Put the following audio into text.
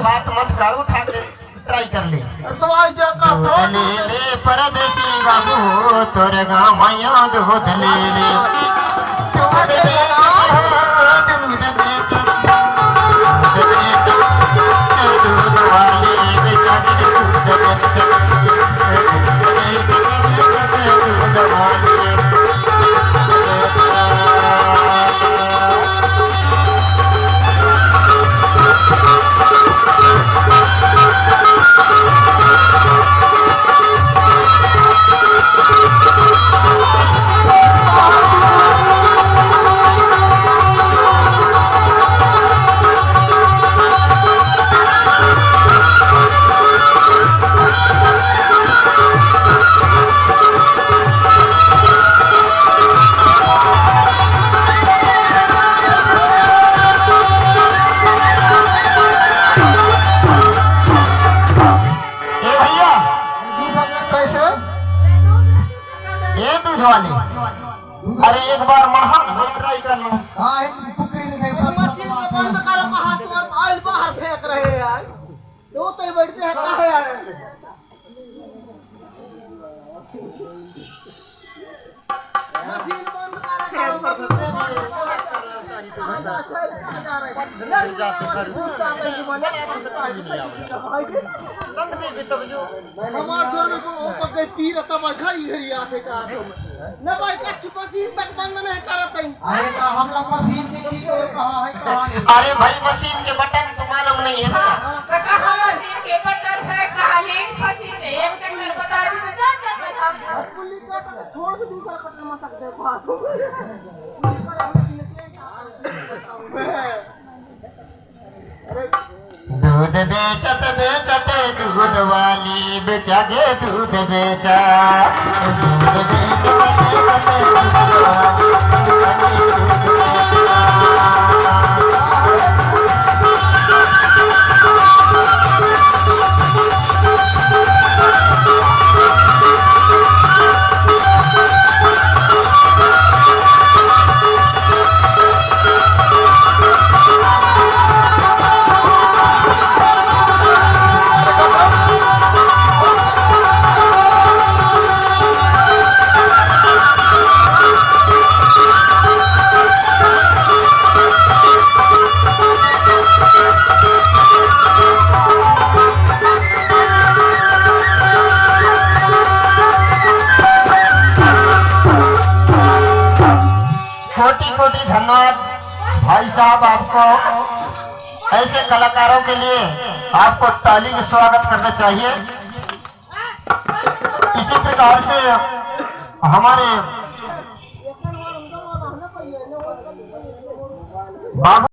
बात मत कर, उठा के ट्राई कर ले। दूध ले ले परदेसी बाबू तोरे गाँव मैया दूध ले ले। दूध बेच दूध बेच दूध वाली बेचा दूध दूध वाली। वाले अरे एक बार महा ट्राई कर लो। मशीन को बंद करो, हाथ में ऑयल बाहर फेंक रहे हैं यार। दो तो बैठते हैं कहाँ है यार। मशीन बंद पी रहा था घड़ी घड़ी आते का न भाई कच्ची मशीन तक बंद नहीं करते। अरे तो हम लोग मशीन की चीज और कहाँ है कहाँ? अरे भाई मशीन के बटन तो मालूम नहीं है ना। कहाँ मशीन के बटन है, कहाँ लिंक मशीन है, एक सेकंड बता दी तो जा सकते हम। पुलिस का छोड़ के दूसरा बटन मत सकते हो। दूध बेचत बेचत दूध वाली बेचा गे दूध बेचा। दूध बेचत बेचत दूध कोटि धन्यवाद भाई साहब। आपको ऐसे कलाकारों के लिए आपको ताली से स्वागत करना चाहिए। इसी प्रकार से हमारे बाबू